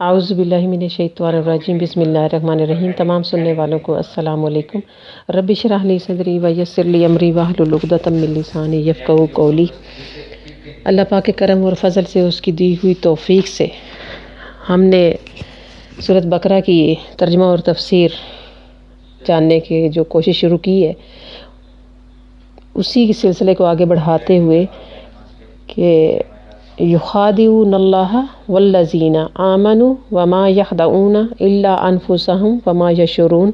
اعوذ باللہ من الشیطان الرجیم بسم اللہ الرحمن الرحیم۔ تمام سننے والوں کو السلام علیکم۔ رب اشرح لی صدری ویسر لی امری واحلل عقدۃ من لسانی یفقہوا قولی۔ اللہ پاک کے کرم اور فضل سے، اس کی دی ہوئی توفیق سے ہم نے سورۃ بقرہ کی ترجمہ اور تفسیر جاننے کی جو کوشش شروع کی ہے، اسی کے سلسلے کو آگے بڑھاتے ہوئے کہ یخادعون اللہ والذین آمنوا وما یخدعون الا انفسهم وما یشعرون،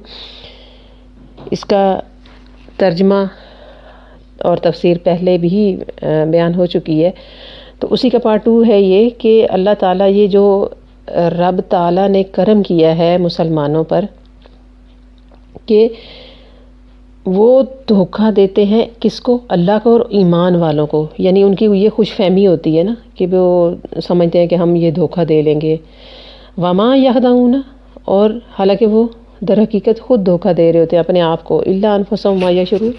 اس کا ترجمہ اور تفسیر پہلے بھی بیان ہو چکی ہے۔ تو اسی کا پارٹ 2 ہے یہ کہ اللہ تعالیٰ، یہ جو رب تعالیٰ نے کرم کیا ہے مسلمانوں پر کہ وہ دھوکہ دیتے ہیں کس کو؟ اللہ کو اور ایمان والوں کو، یعنی ان کی یہ خوش فہمی ہوتی ہے نا کہ وہ سمجھتے ہیں کہ ہم یہ دھوکہ دے لیں گے۔ وما یخدعون، اور حالانکہ وہ در حقیقت خود دھوکہ دے رہے ہوتے ہیں اپنے آپ کو، الا انفسهم وما یشعرون،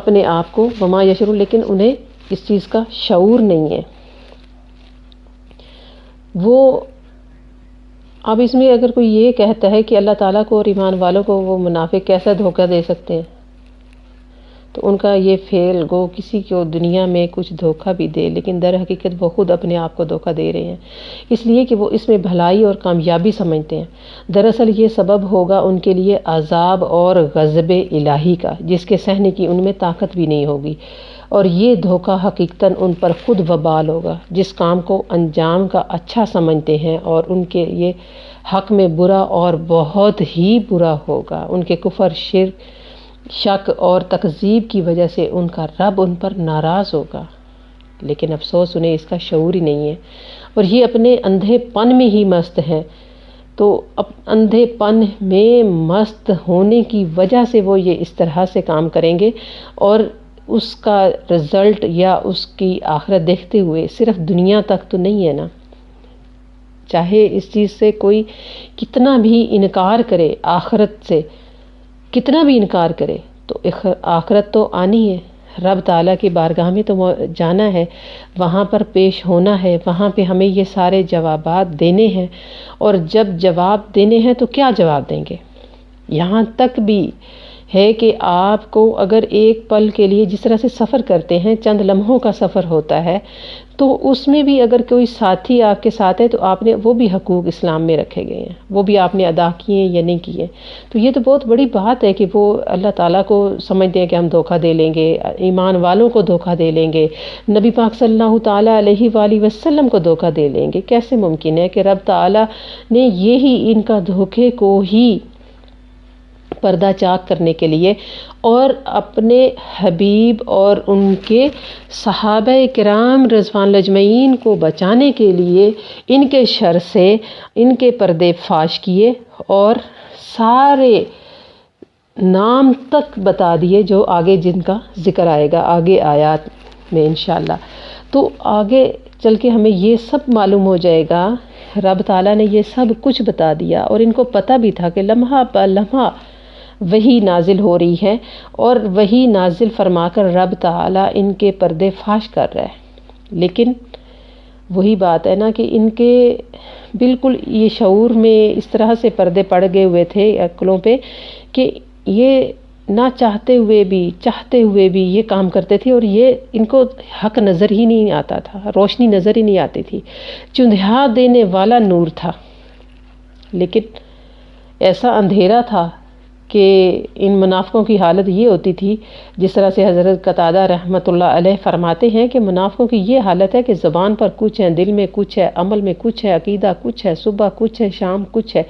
اپنے آپ کو، وما یشعرون، لیکن انہیں اس چیز کا شعور نہیں ہے۔ وہ اب اس میں اگر کوئی یہ کہتا ہے کہ اللہ تعالیٰ کو اور ایمان والوں کو وہ منافق کیسا دھوکہ دے سکتے ہیں، تو ان کا یہ فعل گو کسی کو دنیا میں کچھ دھوکہ بھی دے، لیکن در حقیقت وہ خود اپنے آپ کو دھوکہ دے رہے ہیں، اس لیے کہ وہ اس میں بھلائی اور کامیابی سمجھتے ہیں۔ دراصل یہ سبب ہوگا ان کے لیے عذاب اور غضب الہی کا، جس کے سہنے کی ان میں طاقت بھی نہیں ہوگی، اور یہ دھوکہ حقیقتاً ان پر خود وبال ہوگا جس کام کو انجام کا اچھا سمجھتے ہیں، اور ان کے یہ حق میں برا اور بہت ہی برا ہوگا۔ ان کے کفر، شرک، شک اور تکذیب کی وجہ سے ان کا رب ان پر ناراض ہوگا، لیکن افسوس انہیں اس کا شعور ہی نہیں ہے، اور یہ اپنے اندھے پن میں ہی مست ہیں۔ تو اندھے پن میں مست ہونے کی وجہ سے وہ یہ اس طرح سے کام کریں گے، اور اس کا رزلٹ یا اس کی آخرت دیکھتے ہوئے صرف دنیا تک تو نہیں ہے نا، چاہے اس چیز سے کوئی کتنا بھی انکار کرے، آخرت سے کتنا بھی انکار کرے، تو آخرت تو آنی ہے، رب تعالیٰ کی بارگاہ میں تو جانا ہے، وہاں پر پیش ہونا ہے، وہاں پہ ہمیں یہ سارے جوابات دینے ہیں، اور جب جواب دینے ہیں تو کیا جواب دیں گے؟ یہاں تک بھی ہے کہ آپ کو اگر ایک پل کے لیے جس طرح سے سفر کرتے ہیں، چند لمحوں کا سفر ہوتا ہے، تو اس میں بھی اگر کوئی ساتھی آپ کے ساتھ ہے تو آپ نے وہ بھی حقوق اسلام میں رکھے گئے ہیں، وہ بھی آپ نے ادا کیے یا نہیں کیے۔ تو یہ تو بہت بڑی بات ہے کہ وہ اللہ تعالیٰ کو سمجھتے ہیں کہ ہم دھوکہ دے لیں گے، ایمان والوں کو دھوکہ دے لیں گے، نبی پاک صلی اللہ تعالیٰ علیہ وآلہ وسلم کو دھوکہ دے لیں گے۔ کیسے ممکن ہے کہ رب تعالیٰ نے یہی ان کا دھوکے کو ہی پردہ چاک کرنے کے لیے اور اپنے حبیب اور ان کے صحابہ کرام رضوان اللہ اجمعین کو بچانے کے لیے ان کے شر سے ان کے پردے فاش کیے، اور سارے نام تک بتا دیے جو آگے جن کا ذکر آئے گا آگے آیات میں انشاءاللہ۔ تو آگے چل کے ہمیں یہ سب معلوم ہو جائے گا، رب تعالیٰ نے یہ سب کچھ بتا دیا، اور ان کو پتہ بھی تھا کہ لمحہ بہ لمحہ وہی نازل ہو رہی ہے، اور وہی نازل فرما کر رب تعالیٰ ان کے پردے فاش کر رہا ہے، لیکن وہی بات ہے نا کہ ان کے بالکل یہ شعور میں اس طرح سے پردے پڑ گئے ہوئے تھے عقلوں پہ کہ یہ نہ چاہتے ہوئے بھی یہ کام کرتے تھے، اور یہ ان کو حق نظر ہی نہیں آتا تھا، روشنی نظر ہی نہیں آتی تھی، چندھیا دینے والا نور تھا، لیکن ایسا اندھیرا تھا کہ ان منافقوں کی حالت یہ ہوتی تھی، جس طرح سے حضرت قتادہ رحمۃ اللہ علیہ فرماتے ہیں کہ منافقوں کی یہ حالت ہے کہ زبان پر کچھ ہے، دل میں کچھ ہے، عمل میں کچھ ہے، عقیدہ کچھ ہے، صبح کچھ ہے، شام کچھ ہے،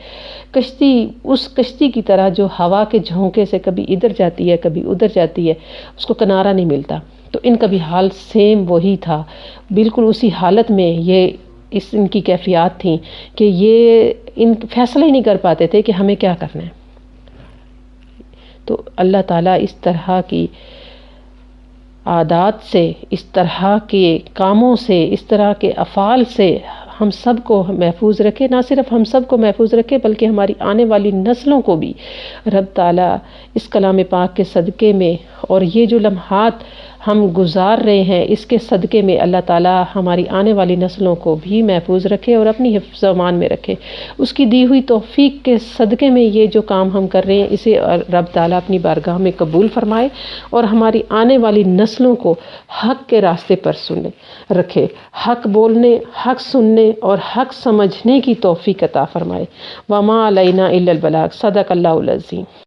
کشتی اس کشتی کی طرح جو ہوا کے جھونکے سے کبھی ادھر جاتی ہے کبھی ادھر جاتی ہے، اس کو کنارہ نہیں ملتا۔ تو ان کا بھی حال سیم وہی تھا، بالکل اسی حالت میں ان کی کیفیات تھیں کہ یہ ان فیصلہ ہی نہیں کر پاتے تھے کہ ہمیں کیا کرنا ہے۔ تو اللہ تعالیٰ اس طرح کی عادات سے، اس طرح کے کاموں سے، اس طرح کے افعال سے ہم سب کو محفوظ رکھے، نہ صرف ہم سب کو محفوظ رکھے بلکہ ہماری آنے والی نسلوں کو بھی رب تعالیٰ اس کلام پاک کے صدقے میں، اور یہ جو لمحات ہم گزار رہے ہیں، اس کے صدقے میں اللہ تعالیٰ ہماری آنے والی نسلوں کو بھی محفوظ رکھے اور اپنی حفظ و امان میں رکھے۔ اس کی دی ہوئی توفیق کے صدقے میں یہ جو کام ہم کر رہے ہیں اسے رب تعالیٰ اپنی بارگاہ میں قبول فرمائے اور ہماری آنے والی نسلوں کو حق کے راستے پر رکھے، حق بولنے، حق سننے اور حق سمجھنے کی توفیق عطا فرمائے۔ وما علینا الا البلاغ۔ صدق اللہ العظیم۔